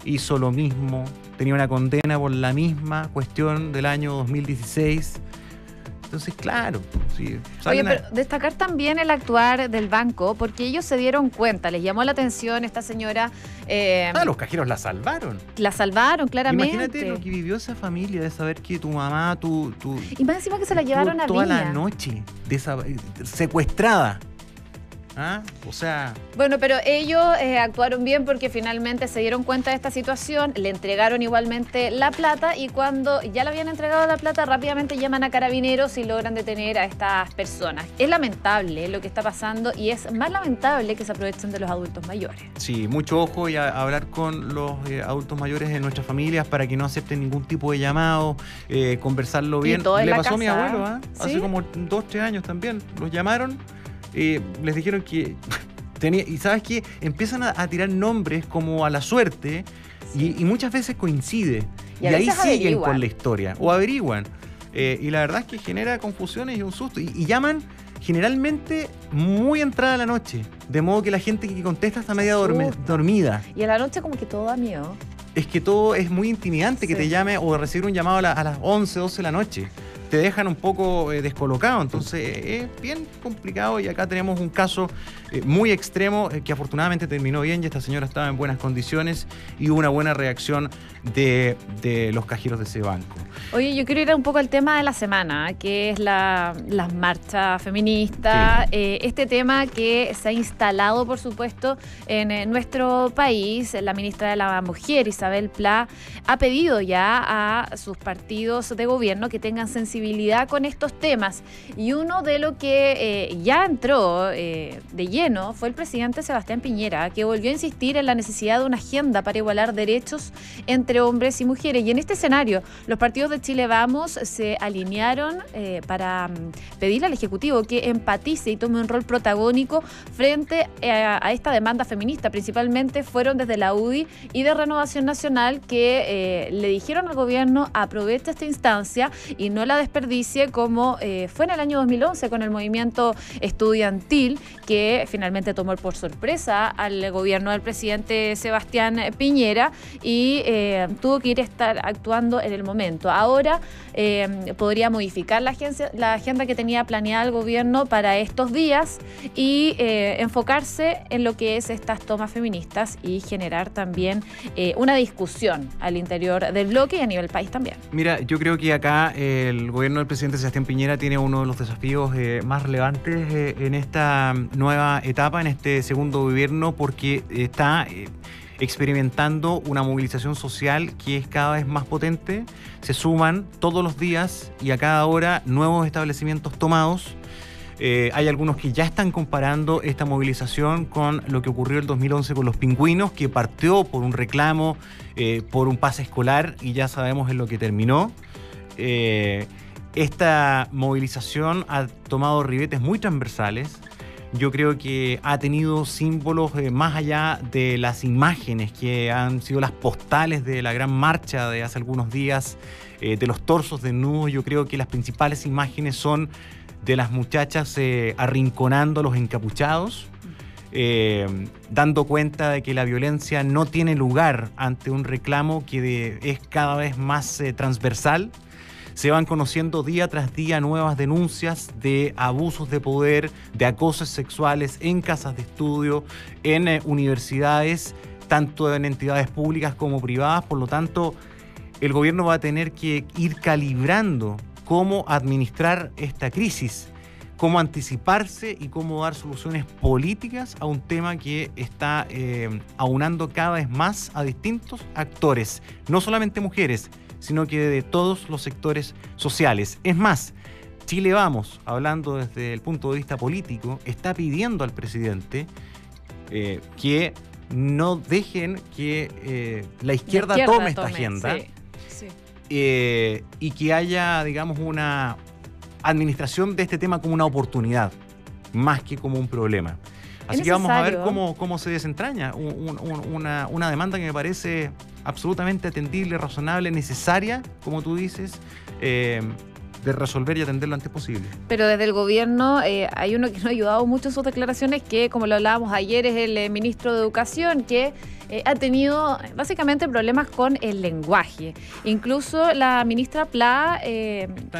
hizo lo mismo, tenía una condena por la misma cuestión del año 2016. Entonces, claro. Sí, oye, pero destacar también el actuar del banco, porque ellos se dieron cuenta, les llamó la atención esta señora. Los cajeros la salvaron. La salvaron, claramente. Imagínate lo que vivió esa familia de saber que tu mamá, y más encima que se la llevaron a toda Viña. La noche, secuestrada. O sea... Bueno, pero ellos actuaron bien porque finalmente se dieron cuenta de esta situación, le entregaron igualmente la plata y cuando ya le habían entregado la plata rápidamente llaman a Carabineros y logran detener a estas personas. Es lamentable lo que está pasando y es más lamentable que se aprovechen de los adultos mayores. Sí, mucho ojo y a hablar con los adultos mayores de nuestras familias para que no acepten ningún tipo de llamado, conversarlo bien. Le pasó a mi abuelo, ¿sí? Hace como 2-3 años también, los llamaron. Les dijeron que tenía, y ¿sabes qué? Empiezan a tirar nombres como a la suerte y muchas veces coincide. Y ahí siguen con la historia o averiguan. Y la verdad es que genera confusiones y un susto. Y llaman generalmente muy entrada la noche, de modo que la gente que contesta está media dormida. Y a la noche como que todo da miedo. Es que todo es muy intimidante, que te llame o recibir un llamado a las 11, 12 de la noche. Te dejan un poco descolocado, entonces es bien complicado y acá tenemos un caso muy extremo que afortunadamente terminó bien y esta señora estaba en buenas condiciones y hubo una buena reacción de los cajeros de ese banco. Oye, yo quiero ir un poco al tema de la semana, que es las marchas feministas, sí. Este tema que se ha instalado, por supuesto, en nuestro país. La ministra de la Mujer, Isabel Pla, ha pedido ya a sus partidos de gobierno que tengan sensibilidad sensibilidad con estos temas. Y uno de lo que ya entró de lleno fue el presidente Sebastián Piñera, que volvió a insistir en la necesidad de una agenda para igualar derechos entre hombres y mujeres. Y en este escenario, los partidos de Chile Vamos se alinearon para pedirle al Ejecutivo que empatice y tome un rol protagónico frente a esta demanda feminista. Principalmente fueron desde la UDI y de Renovación Nacional que le dijeron al gobierno: aproveche esta instancia y no la desperdicie, como fue en el año 2011 con el movimiento estudiantil, que finalmente tomó por sorpresa al gobierno del presidente Sebastián Piñera y tuvo que estar actuando en el momento. Ahora podría modificar la agenda que tenía planeada el gobierno para estos días y enfocarse en lo que es estas tomas feministas y generar también una discusión al interior del bloque y a nivel país también. Mira, yo creo que acá el gobierno del presidente Sebastián Piñera tiene uno de los desafíos más relevantes en esta nueva etapa, en este segundo gobierno, porque está experimentando una movilización social que es cada vez más potente. Se suman todos los días y a cada hora nuevos establecimientos tomados. Hay algunos que ya están comparando esta movilización con lo que ocurrió el 2011 con los pingüinos, que partió por un reclamo, por un pase escolar, y ya sabemos en lo que terminó. Esta movilización ha tomado ribetes muy transversales. Yo creo que ha tenido símbolos más allá de las imágenes que han sido las postales de la gran marcha de hace algunos días, de los torsos desnudos. Yo creo que las principales imágenes son de las muchachas arrinconando a los encapuchados, dando cuenta de que la violencia no tiene lugar ante un reclamo que es cada vez más transversal. Se van conociendo día tras día nuevas denuncias de abusos de poder, de acosos sexuales en casas de estudio, en universidades, tanto en entidades públicas como privadas. Por lo tanto, el gobierno va a tener que ir calibrando cómo administrar esta crisis, cómo anticiparse y cómo dar soluciones políticas a un tema que está aunando cada vez más a distintos actores, no solamente mujeres, sino que de todos los sectores sociales. Es más, Chile Vamos, hablando desde el punto de vista político, está pidiendo al presidente que no dejen que la izquierda tome esta agenda, sí. Y que haya, digamos, una administración de este tema como una oportunidad, más que como un problema. Así que vamos a ver cómo se desentraña una demanda que me parece absolutamente atendible, razonable, necesaria, como tú dices, de resolver y atender lo antes posible. Pero desde el gobierno hay uno que nos ha ayudado mucho en sus declaraciones, que, como lo hablábamos ayer, es el ministro de Educación, que ha tenido básicamente problemas con el lenguaje. Incluso la ministra Pla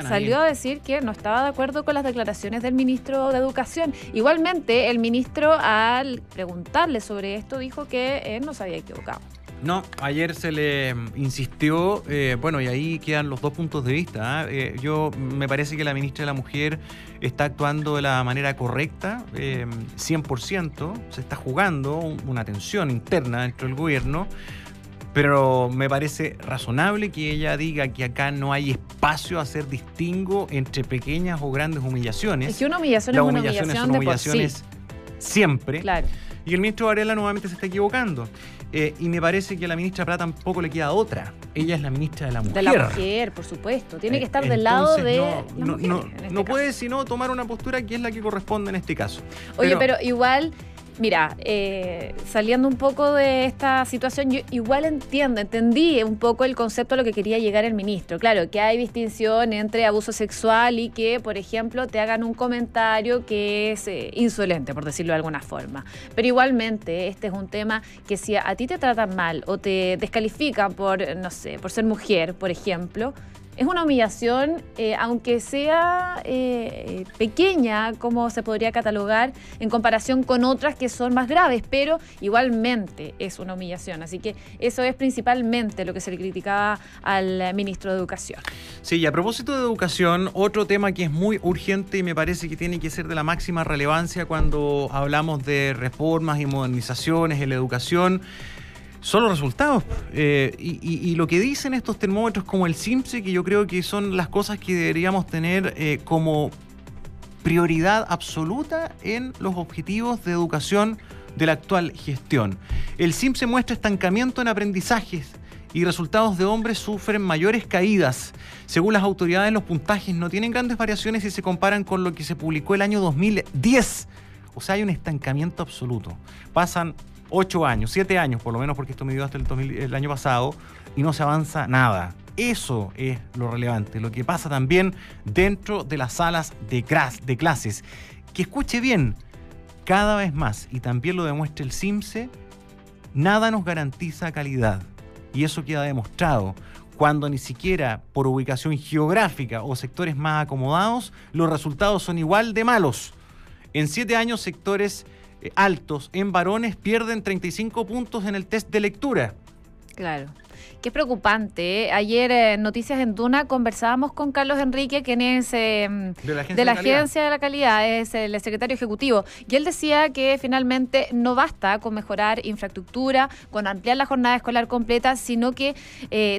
salió a decir que no estaba de acuerdo con las declaraciones del ministro de Educación. Igualmente, el ministro, al preguntarle sobre esto, dijo que él no se había equivocado. No, ayer se le insistió, bueno, y ahí quedan los dos puntos de vista. Yo me parece que la ministra de la Mujer está actuando de la manera correcta, 100%, se está jugando una tensión interna dentro del gobierno, pero me parece razonable que ella diga que acá no hay espacio a hacer distingo entre pequeñas o grandes humillaciones. Es que una humillación es una humillación son humillaciones siempre. Claro. Y el ministro Varela nuevamente se está equivocando. Y me parece que a la ministra Pla tampoco le queda otra. Ella es la ministra de la Mujer. De la mujer, por supuesto. Tiene que estar del lado de la mujer. No puede sino tomar una postura que es la que corresponde en este caso. Oye, pero igual, mira, saliendo un poco de esta situación, yo igual entendí un poco el concepto a lo que quería llegar el ministro. Claro, que hay distinción entre abuso sexual y que, por ejemplo, te hagan un comentario que es insolente, por decirlo de alguna forma. Pero igualmente, este es un tema que si a ti te tratan mal o te descalifican por, no sé, por ser mujer, por ejemplo, es una humillación, aunque sea pequeña, como se podría catalogar en comparación con otras que son más graves, pero igualmente es una humillación. Así que eso es principalmente lo que se le criticaba al ministro de Educación. Sí, y a propósito de educación, otro tema que es muy urgente y me parece que tiene que ser de la máxima relevancia cuando hablamos de reformas y modernizaciones en la educación, Son los resultados. Y lo que dicen estos termómetros como el CIMSE, que yo creo que son las cosas que deberíamos tener como prioridad absoluta en los objetivos de educación de la actual gestión. El CIMSE muestra estancamiento en aprendizajes y resultados de hombres sufren mayores caídas. Según las autoridades, los puntajes no tienen grandes variaciones si se comparan con lo que se publicó el año 2010. O sea, hay un estancamiento absoluto. Pasan 8 años, 7 años por lo menos, porque esto me dio hasta el año pasado, y no se avanza nada. Eso es lo relevante. Lo que pasa también dentro de las salas de clases. Que escuche bien, cada vez más, y también lo demuestra el CIMSE, nada nos garantiza calidad. Y eso queda demostrado cuando ni siquiera por ubicación geográfica o sectores más acomodados, los resultados son igual de malos. En 7 años, sectores altos en varones pierden 35 puntos en el test de lectura. Claro. Qué preocupante. Ayer en Noticias en Duna conversábamos con Carlos Enrique, quien es de la Agencia de la Calidad, es el secretario ejecutivo, y él decía que finalmente no basta con mejorar infraestructura, con ampliar la jornada escolar completa, sino que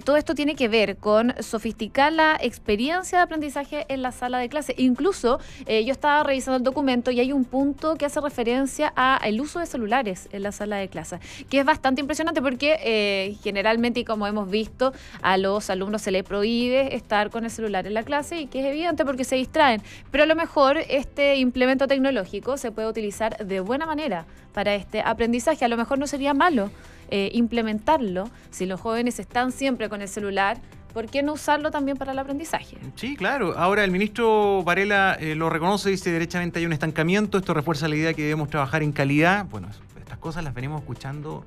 todo esto tiene que ver con sofisticar la experiencia de aprendizaje en la sala de clase. Incluso yo estaba revisando el documento y hay un punto que hace referencia al uso de celulares en la sala de clase, que es bastante impresionante porque generalmente, y como hemos visto, a los alumnos se les prohíbe estar con el celular en la clase, y que es evidente porque se distraen. Pero a lo mejor este implemento tecnológico se puede utilizar de buena manera para este aprendizaje. A lo mejor no sería malo implementarlo si los jóvenes están siempre con el celular. ¿Por qué no usarlo también para el aprendizaje? Sí, claro. Ahora el ministro Varela lo reconoce, dice derechamente hay un estancamiento. Esto refuerza la idea que debemos trabajar en calidad. Bueno, estas cosas las venimos escuchando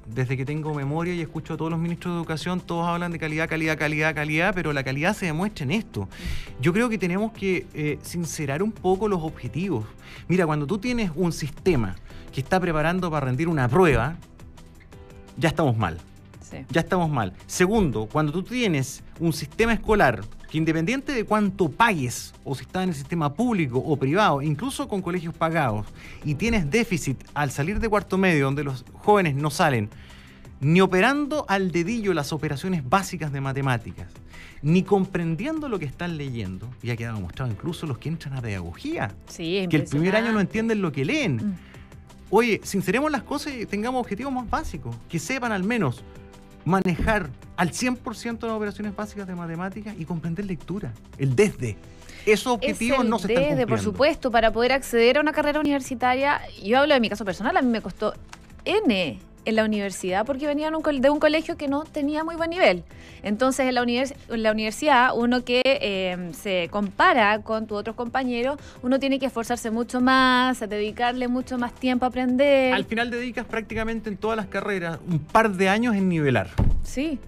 desde que tengo memoria y escucho a todos los ministros de educación. Todos hablan de calidad, pero la calidad se demuestra en esto. Yo creo que tenemos que sincerar un poco los objetivos. Mira, cuando tú tienes un sistema que está preparando para rendir una prueba, ya estamos mal. Sí. Ya estamos mal. Segundo, cuando tú tienes un sistema escolar que, independiente de cuánto pagues, o si estás en el sistema público o privado, incluso con colegios pagados, y tienes déficit al salir de cuarto medio, donde los jóvenes no salen ni operando al dedillo las operaciones básicas de matemáticas, ni comprendiendo lo que están leyendo, y ha quedado demostrado incluso los que entran a pedagogía, sí, que el primer año no entienden lo que leen. Oye, sinceremos las cosas y tengamos objetivos más básicos, que sepan al menos manejar al 100% las operaciones básicas de matemáticas y comprender lectura, el desde. Esos objetivos no se están cumpliendo. Por supuesto, para poder acceder a una carrera universitaria. Yo hablo de mi caso personal, a mí me costó N en la universidad porque venía de un colegio que no tenía muy buen nivel. Entonces, en la universidad, uno que se compara con tus otros compañeros, uno tiene que esforzarse mucho más, dedicarle mucho más tiempo a aprender. Al final dedicas prácticamente en todas las carreras un par de años en nivelar. Sí.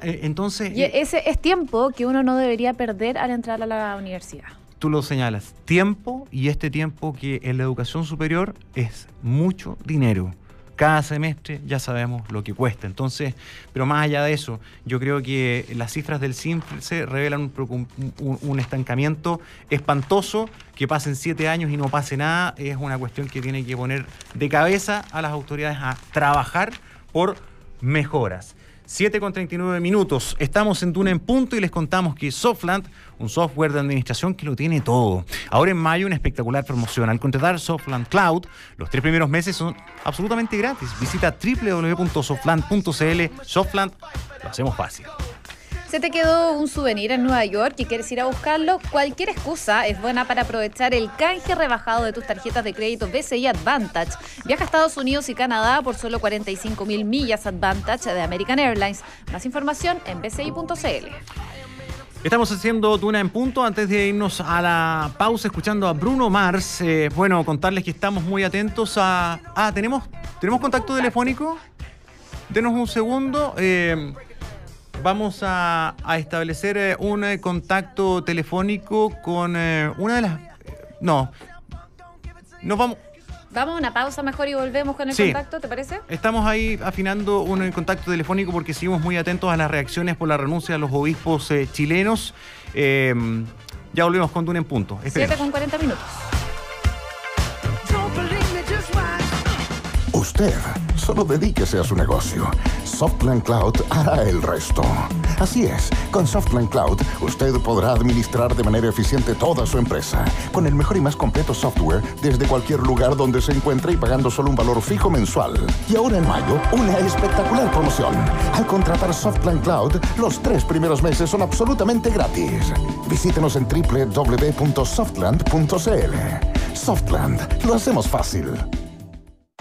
Entonces... Y ese es tiempo que uno no debería perder al entrar a la universidad. Tú lo señalas, tiempo, y este tiempo que en la educación superior es mucho dinero. Cada semestre ya sabemos lo que cuesta. Entonces, pero más allá de eso, yo creo que las cifras del CIMSE revelan un estancamiento espantoso. Que pasen 7 años y no pase nada es una cuestión que tiene que poner de cabeza a las autoridades a trabajar por mejoras. 7:39. Estamos en Duna en Punto y les contamos que Softland, un software de administración que lo tiene todo. Ahora en mayo, una espectacular promoción. Al contratar Softland Cloud, los 3 primeros meses son absolutamente gratis. Visita www.softland.cl. Softland, lo hacemos fácil. ¿Se te quedó un souvenir en Nueva York y quieres ir a buscarlo? Cualquier excusa es buena para aprovechar el canje rebajado de tus tarjetas de crédito BCI Advantage. Viaja a Estados Unidos y Canadá por solo 45.000 millas Advantage de American Airlines. Más información en bci.cl. Estamos haciendo Duna en Punto. Antes de irnos a la pausa, escuchando a Bruno Mars, contarles que estamos muy atentos a... ¿Tenemos contacto telefónico? Denos un segundo. Vamos a establecer un contacto telefónico con una de las... No. Nos vamos... Vamos a una pausa mejor y volvemos con el contacto, ¿te parece? Estamos ahí afinando un contacto telefónico porque seguimos muy atentos a las reacciones por la renuncia de los obispos chilenos. Ya volvemos con Duna en Punto. 7:40. Usted Usted solo dedíquese a su negocio. Softline Cloud hará el resto. Así es, con Softline Cloud usted podrá administrar de manera eficiente toda su empresa, con el mejor y más completo software desde cualquier lugar donde se encuentre y pagando solo un valor fijo mensual. Y ahora en mayo, una espectacular promoción. Al contratar Softline Cloud, los 3 primeros meses son absolutamente gratis. Visítenos en www.softland.cl. Softland, lo hacemos fácil.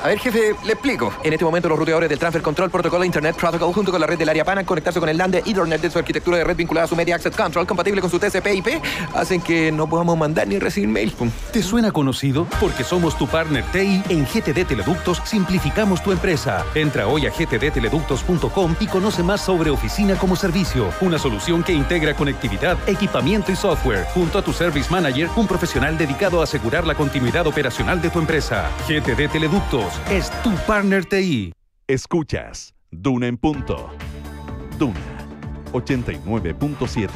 A ver, jefe, le explico. En este momento los ruteadores del Transfer Control Protocol Internet Protocol junto con la red del área PAN al conectarse con el LAN de Ethernet de su arquitectura de red vinculada a su Media Access Control compatible con su TCP/IP hacen que no podamos mandar ni recibir mail. ¿Te suena conocido? Porque somos tu partner TI. En GTD Teleductos simplificamos tu empresa. Entra hoy a gtdteleductos.com y conoce más sobre Oficina como Servicio, una solución que integra conectividad, equipamiento y software. Junto a tu Service Manager, un profesional dedicado a asegurar la continuidad operacional de tu empresa. GTD Teleductos es tu partner TI. Escuchas Duna en Punto. Duna 89.7.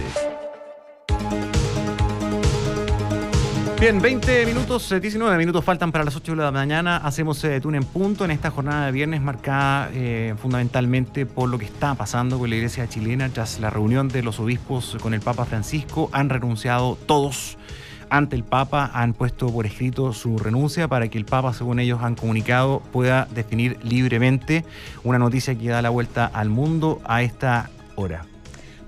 Bien, 20 minutos, 19 minutos faltan para las 8 de la mañana. Hacemos Duna en Punto en esta jornada de viernes marcada fundamentalmente por lo que está pasando con la Iglesia chilena tras la reunión de los obispos con el Papa Francisco. Han renunciado todos ante el Papa, han puesto por escrito su renuncia para que el Papa, según ellos han comunicado, pueda definir libremente, una noticia que da la vuelta al mundo a esta hora.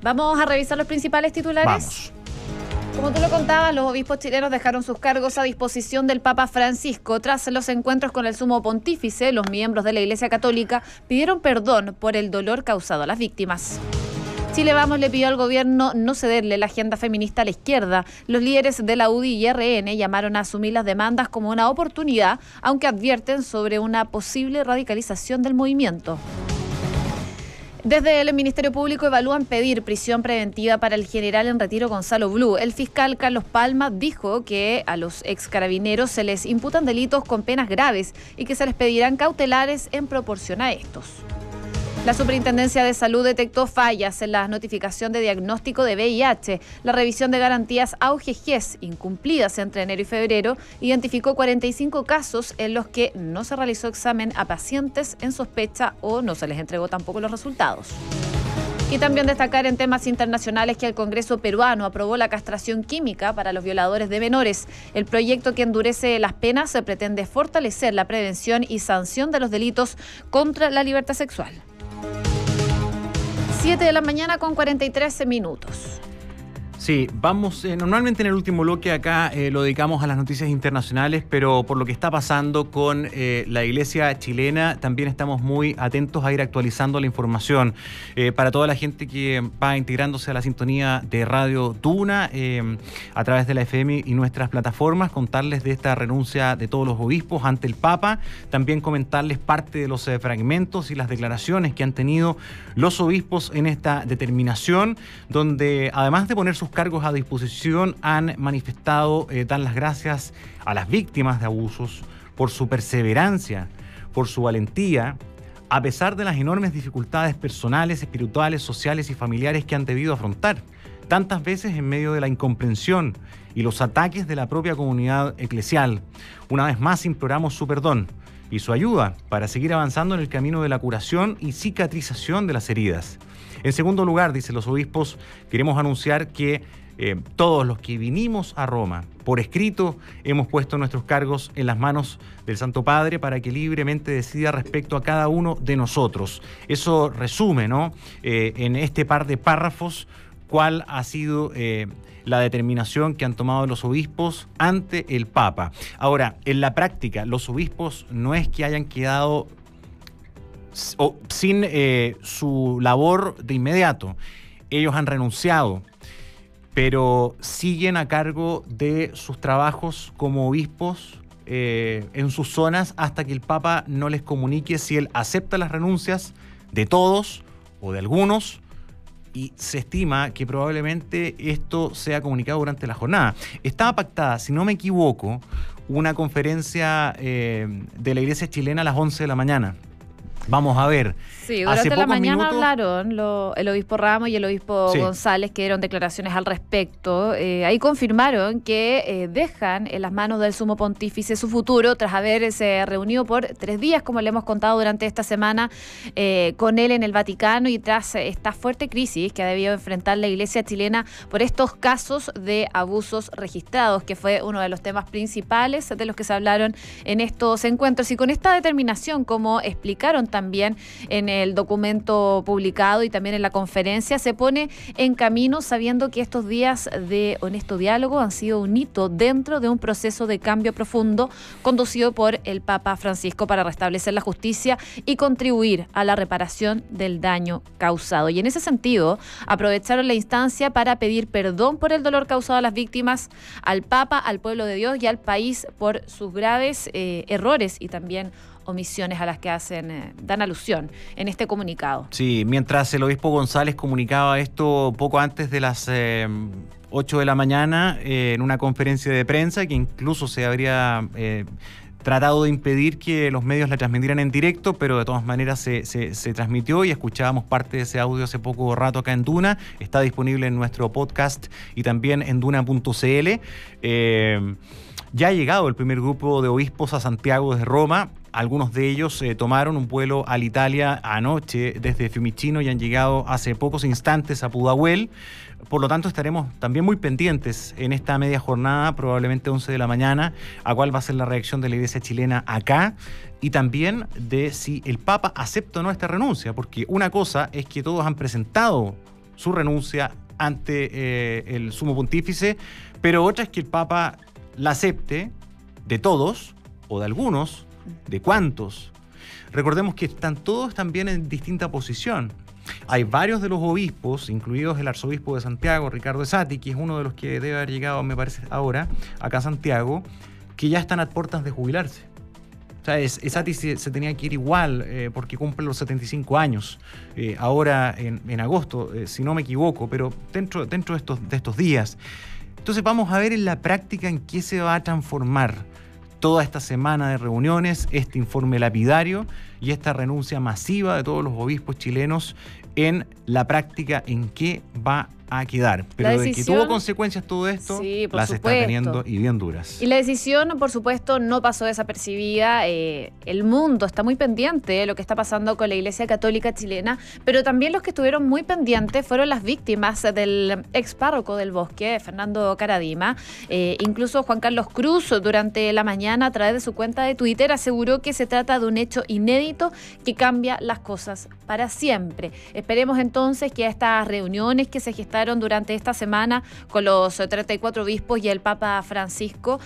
Vamos a revisar los principales titulares. Vamos. Como tú lo contabas, los obispos chilenos dejaron sus cargos a disposición del Papa Francisco. Tras los encuentros con el sumo pontífice, los miembros de la Iglesia Católica pidieron perdón por el dolor causado a las víctimas. Chile Vamos le pidió al gobierno no cederle la agenda feminista a la izquierda. Los líderes de la UDI y RN llamaron a asumir las demandas como una oportunidad, aunque advierten sobre una posible radicalización del movimiento. Desde el Ministerio Público evalúan pedir prisión preventiva para el general en retiro Gonzalo Blue. El fiscal Carlos Palma dijo que a los ex carabineros se les imputan delitos con penas graves y que se les pedirán cautelares en proporción a estos. La Superintendencia de Salud detectó fallas en la notificación de diagnóstico de VIH. La revisión de garantías AUGGES incumplidas entre enero y febrero identificó 45 casos en los que no se realizó examen a pacientes en sospecha o no se les entregó tampoco los resultados. Y también destacar en temas internacionales que el Congreso peruano aprobó la castración química para los violadores de menores. El proyecto que endurece las penas se pretende fortalecer la prevención y sanción de los delitos contra la libertad sexual. 7 de la mañana con 43 minutos. Sí, vamos, normalmente en el último bloque acá lo dedicamos a las noticias internacionales, pero por lo que está pasando con la Iglesia chilena, también estamos muy atentos a ir actualizando la información. Para toda la gente que va integrándose a la sintonía de Radio Duna, a través de la FM y nuestras plataformas, contarles de esta renuncia de todos los obispos ante el Papa, también comentarles parte de los fragmentos y las declaraciones que han tenido los obispos en esta determinación, donde además de poner sus cargos a disposición, han manifestado, dan las gracias a las víctimas de abusos por su perseverancia, por su valentía, a pesar de las enormes dificultades personales, espirituales, sociales y familiares que han debido afrontar, tantas veces en medio de la incomprensión y los ataques de la propia comunidad eclesial. Una vez más imploramos su perdón y su ayuda para seguir avanzando en el camino de la curación y cicatrización de las heridas. En segundo lugar, dicen los obispos, queremos anunciar que todos los que vinimos a Roma, por escrito, hemos puesto nuestros cargos en las manos del Santo Padre para que libremente decida respecto a cada uno de nosotros. Eso resume, ¿no?, en este par de párrafos, cuál ha sido la determinación que han tomado los obispos ante el Papa. Ahora, en la práctica, los obispos no es que hayan quedado sin su labor de inmediato. Ellos han renunciado, pero siguen a cargo de sus trabajos como obispos en sus zonas hasta que el Papa no les comunique si él acepta las renuncias de todos o de algunos, y se estima que probablemente esto sea comunicado durante la jornada. Estaba pactada, si no me equivoco, una conferencia de la Iglesia chilena a las 11 de la mañana. Vamos a ver. Sí, durante la mañana hablaron el obispo Ramos y el obispo Sí. González, que dieron declaraciones al respecto. Ahí confirmaron que dejan en las manos del sumo pontífice su futuro tras haberse reunido por 3 días, como le hemos contado durante esta semana, con él en el Vaticano y tras esta fuerte crisis que ha debido enfrentar la Iglesia chilena por estos casos de abusos registrados, que fue uno de los temas principales de los que se hablaron en estos encuentros. Y con esta determinación, como explicaron también en el documento publicado y también en la conferencia, se pone en camino sabiendo que estos días de honesto diálogo han sido un hito dentro de un proceso de cambio profundo conducido por el Papa Francisco para restablecer la justicia y contribuir a la reparación del daño causado. Y en ese sentido, aprovecharon la instancia para pedir perdón por el dolor causado a las víctimas, al Papa, al pueblo de Dios y al país por sus graves errores y también omisiones a las que dan alusión en este comunicado. Sí, mientras el obispo González comunicaba esto poco antes de las 8 de la mañana en una conferencia de prensa que incluso se habría tratado de impedir que los medios la transmitieran en directo, pero de todas maneras se transmitió y escuchábamos parte de ese audio hace poco rato acá en Duna. Está disponible en nuestro podcast y también en duna.cl. Ya ha llegado el primer grupo de obispos a Santiago desde Roma. Algunos de ellos tomaron un vuelo a Italia anoche desde Fiumicino y han llegado hace pocos instantes a Pudahuel. Por lo tanto, estaremos también muy pendientes en esta media jornada, probablemente 11 de la mañana, a cuál va a ser la reacción de la Iglesia chilena acá y también de si el Papa acepta o no esta renuncia, porque una cosa es que todos han presentado su renuncia ante el sumo pontífice, pero otra es que el Papa la acepte de todos o de algunos. ¿De cuántos? Recordemos que están todos también en distinta posición. Hay varios de los obispos, incluidos el arzobispo de Santiago, Ricardo Esati, que es uno de los que debe haber llegado, me parece, ahora, acá a Santiago, que ya están a puertas de jubilarse. O sea, Esati se tenía que ir igual porque cumple los 75 años, ahora en agosto, si no me equivoco, pero dentro de estos días. Entonces vamos a ver en la práctica en qué se va a transformar toda esta semana de reuniones, este informe lapidario y esta renuncia masiva de todos los obispos chilenos en la práctica en qué va a quedar. Pero de que tuvo consecuencias todo esto, sí, las está teniendo y bien duras. Y la decisión, por supuesto, no pasó desapercibida. El mundo está muy pendiente de lo que está pasando con la Iglesia Católica chilena, pero también los que estuvieron muy pendientes fueron las víctimas del ex párroco del Bosque, Fernando Karadima. Incluso Juan Carlos Cruz, durante la mañana, a través de su cuenta de Twitter, aseguró que se trata de un hecho inédito que cambia las cosas para siempre. Esperemos entonces que a estas reuniones que se gestaron durante esta semana con los 34 obispos y el Papa Francisco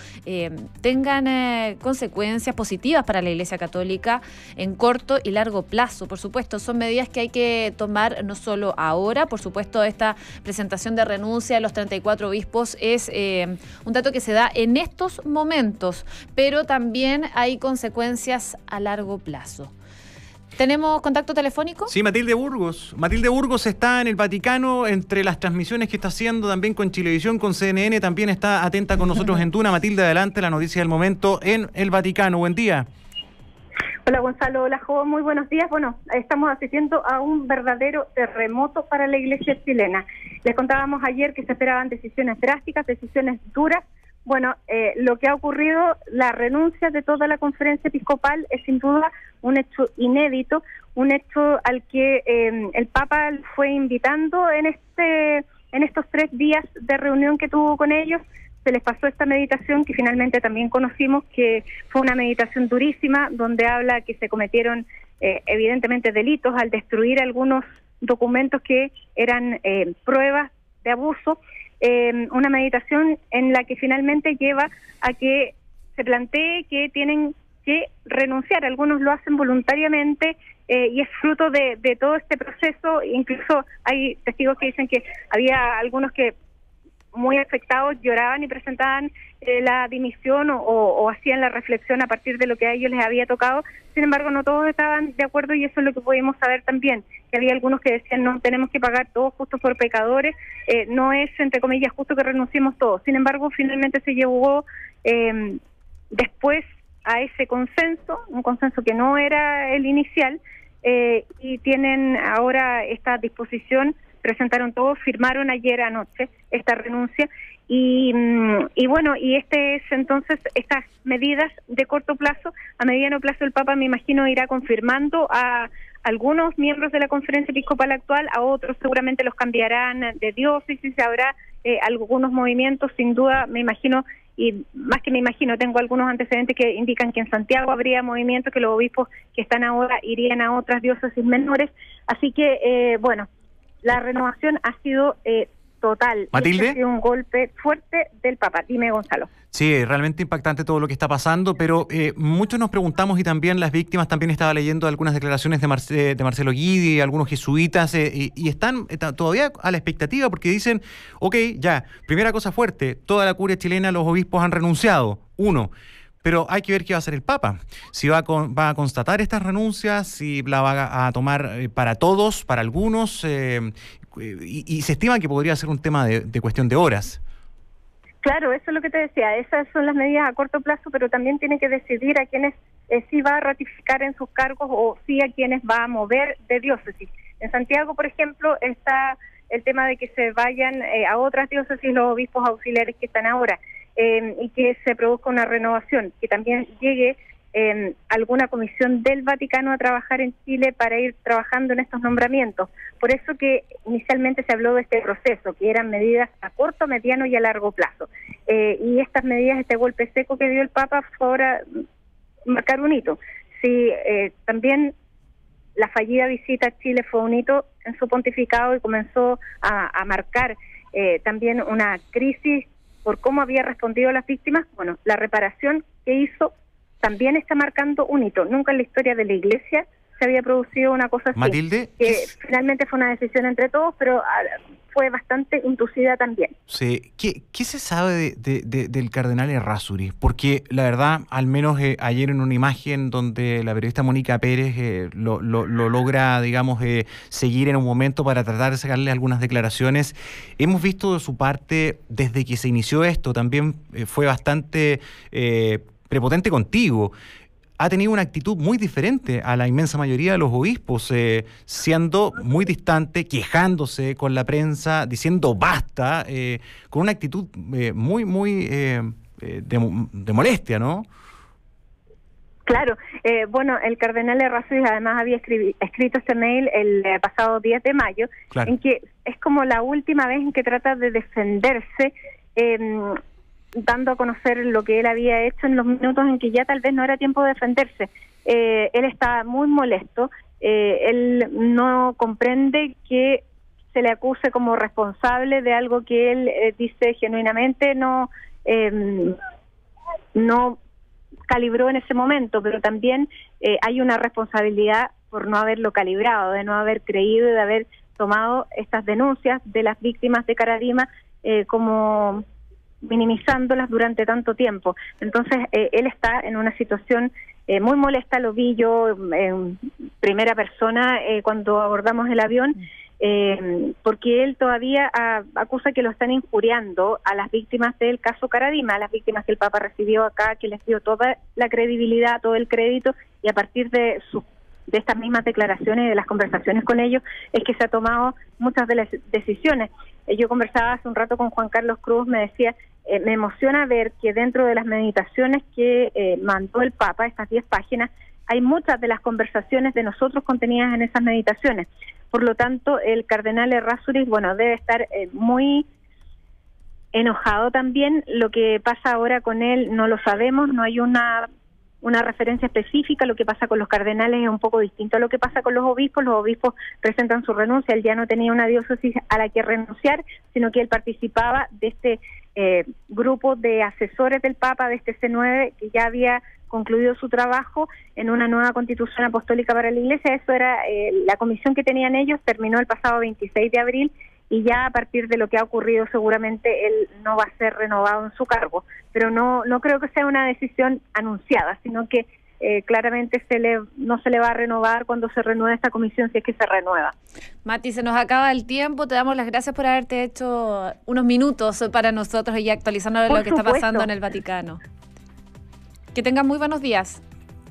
tengan consecuencias positivas para la Iglesia Católica en corto y largo plazo. Por supuesto, son medidas que hay que tomar no solo ahora. Por supuesto, esta presentación de renuncia de los 34 obispos es un dato que se da en estos momentos, pero también hay consecuencias a largo plazo. ¿Tenemos contacto telefónico? Sí, Matilde Burgos. Matilde Burgos está en el Vaticano, entre las transmisiones que está haciendo también con Chilevisión, con CNN, también está atenta con nosotros en Duna. Matilde, adelante, la noticia del momento en el Vaticano. Buen día. Hola Gonzalo, hola Jo, muy buenos días. Bueno, estamos asistiendo a un verdadero terremoto para la Iglesia chilena. Les contábamos ayer que se esperaban decisiones drásticas, decisiones duras. Bueno, lo que ha ocurrido, la renuncia de toda la conferencia episcopal es sin duda un hecho inédito, un hecho al que el Papa fue invitando en estos 3 días de reunión que tuvo con ellos. Se les pasó esta meditación que finalmente también conocimos que fue una meditación durísima, donde habla que se cometieron evidentemente delitos al destruir algunos documentos que eran pruebas de abuso. Una meditación en la que finalmente lleva a que se plantee que tienen que renunciar. Algunos lo hacen voluntariamente y es fruto de todo este proceso. Incluso hay testigos que dicen que había algunos que muy afectados lloraban y presentaban la dimisión o hacían la reflexión a partir de lo que a ellos les había tocado. Sin embargo, no todos estaban de acuerdo y eso es lo que pudimos saber también, que había algunos que decían no tenemos que pagar todos justos por pecadores, no es entre comillas justo que renunciemos todos. Sin embargo, finalmente se llegó después a ese consenso, un consenso que no era el inicial, y tienen ahora esta disposición, presentaron todos, firmaron ayer anoche esta renuncia y bueno, y este es entonces estas medidas de corto plazo. A mediano plazo el Papa, me imagino, irá confirmando a algunos miembros de la conferencia episcopal actual, a otros seguramente los cambiarán de diócesis, habrá algunos movimientos, sin duda, me imagino, y más que me imagino, tengo algunos antecedentes que indican que en Santiago habría movimientos, que los obispos que están ahora irían a otras diócesis menores, así que, bueno, la renovación ha sido total. ¿Matilde? Ha sido un golpe fuerte del Papa. Dime, Gonzalo. Sí, realmente impactante todo lo que está pasando, pero muchos nos preguntamos, y también las víctimas, también estaba leyendo algunas declaraciones de Marcelo Guidi, algunos jesuitas, y están todavía a la expectativa porque dicen, ok, ya, primera cosa fuerte, toda la curia chilena, los obispos han renunciado, pero hay que ver qué va a hacer el Papa, si va a constatar estas renuncias, si la va a tomar para todos, para algunos, y se estima que podría ser un tema de cuestión de horas. Claro, eso es lo que te decía, esas son las medidas a corto plazo, pero también tiene que decidir a quienes sí va a ratificar en sus cargos o sí a quienes va a mover de diócesis. En Santiago, por ejemplo, está el tema de que se vayan a otras diócesis los obispos auxiliares que están ahora y que se produzca una renovación, que también llegue alguna comisión del Vaticano a trabajar en Chile para ir trabajando en estos nombramientos. Por eso que inicialmente se habló de este proceso, que eran medidas a corto, mediano y a largo plazo. Y estas medidas, este golpe seco que dio el Papa, fue ahora marcar un hito. Sí, también la fallida visita a Chile fue un hito en su pontificado y comenzó a marcar también una crisis por cómo había respondido a las víctimas. Bueno, la reparación que hizo también está marcando un hito. Nunca en la historia de la Iglesia se había producido una cosa así. Matilde, que finalmente fue una decisión entre todos, pero fue bastante inducida también. Sí. ¿Qué se sabe del cardenal Errázuriz? Porque la verdad, al menos ayer en una imagen donde la periodista Mónica Pérez lo logra, digamos, seguir en un momento para tratar de sacarle algunas declaraciones, hemos visto de su parte, desde que se inició esto, también fue bastante prepotente contigo. Ha tenido una actitud muy diferente a la inmensa mayoría de los obispos, siendo muy distante, quejándose con la prensa, diciendo basta, con una actitud muy de molestia, ¿no? Claro, bueno, el cardenal Errázuriz además había escrito este mail el pasado 10 de mayo, claro, en que es como la última vez en que trata de defenderse, dando a conocer lo que él había hecho en los minutos en que ya tal vez no era tiempo de defenderse. Él está muy molesto, él no comprende que se le acuse como responsable de algo que él dice genuinamente no calibró en ese momento, pero también hay una responsabilidad por no haberlo calibrado, de no haber creído y de haber tomado estas denuncias de las víctimas de Caradima como minimizándolas durante tanto tiempo. Entonces, él está en una situación muy molesta, lo vi yo en primera persona cuando abordamos el avión, porque él todavía acusa que lo están injuriando a las víctimas del caso Caradima, a las víctimas que el Papa recibió acá, que les dio toda la credibilidad, todo el crédito, y a partir de estas mismas declaraciones y de las conversaciones con ellos es que se ha tomado muchas de las decisiones. Yo conversaba hace un rato con Juan Carlos Cruz, me decía, me emociona ver que dentro de las meditaciones que mandó el Papa, estas 10 páginas, hay muchas de las conversaciones de nosotros contenidas en esas meditaciones. Por lo tanto, el cardenal Errázuriz, bueno, debe estar muy enojado también. Lo que pasa ahora con él no lo sabemos, no hay una referencia específica. Lo que pasa con los cardenales es un poco distinto a lo que pasa con los obispos. Los obispos presentan su renuncia, él ya no tenía una diócesis a la que renunciar, sino que él participaba de este grupo de asesores del Papa, de este C9, que ya había concluido su trabajo en una nueva constitución apostólica para la Iglesia. Eso era la comisión que tenían ellos, terminó el pasado 26 de abril, y ya a partir de lo que ha ocurrido seguramente él no va a ser renovado en su cargo, pero no creo que sea una decisión anunciada, sino que claramente no se le va a renovar cuando se renueve esta comisión, si es que se renueva. Mati, se nos acaba el tiempo, te damos las gracias por haberte hecho unos minutos para nosotros y actualizarnos de lo que está pasando en el Vaticano. Que tengan muy buenos días.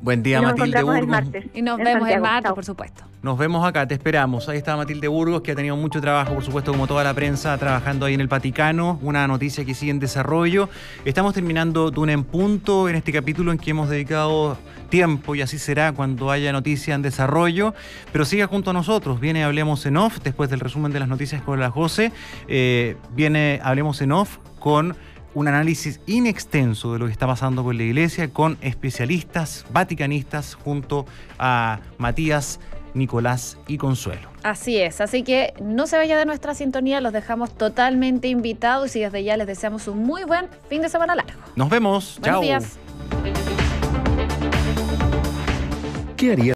Buen día, Matilde Burgos. Y nos vemos el martes, por supuesto. Nos vemos acá, te esperamos. Ahí está Matilde Burgos, que ha tenido mucho trabajo, por supuesto, como toda la prensa, trabajando ahí en el Vaticano. Una noticia que sigue en desarrollo. Estamos terminando Duna en Punto en este capítulo en que hemos dedicado tiempo, y así será cuando haya noticia en desarrollo. Pero siga junto a nosotros. Viene Hablemos en Off, después del resumen de las noticias con la José. Viene Hablemos en Off con un análisis inextenso de lo que está pasando con la Iglesia, con especialistas vaticanistas junto a Matías, Nicolás y Consuelo. Así es, así que no se vaya de nuestra sintonía, los dejamos totalmente invitados y desde ya les deseamos un muy buen fin de semana largo. Nos vemos, Buenos chao. días. ¿Qué haría?